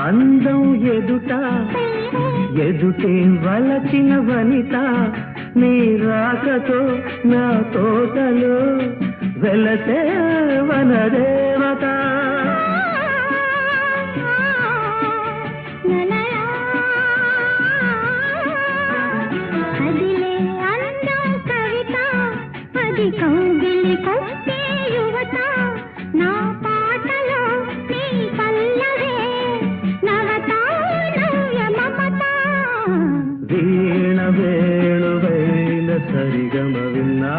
అందం ఎదుట ఎదుటే వలచిన వనిత నీ రాకతో నా తోటలో వెలసే వనదేవత అదిలే అందం కవిత అది కౌగిలి కొట్టే యువత నా పాటలో నీ పల్లవే నవత నవ్య మమత వీణ వేణువైన సరిగమ విన్నా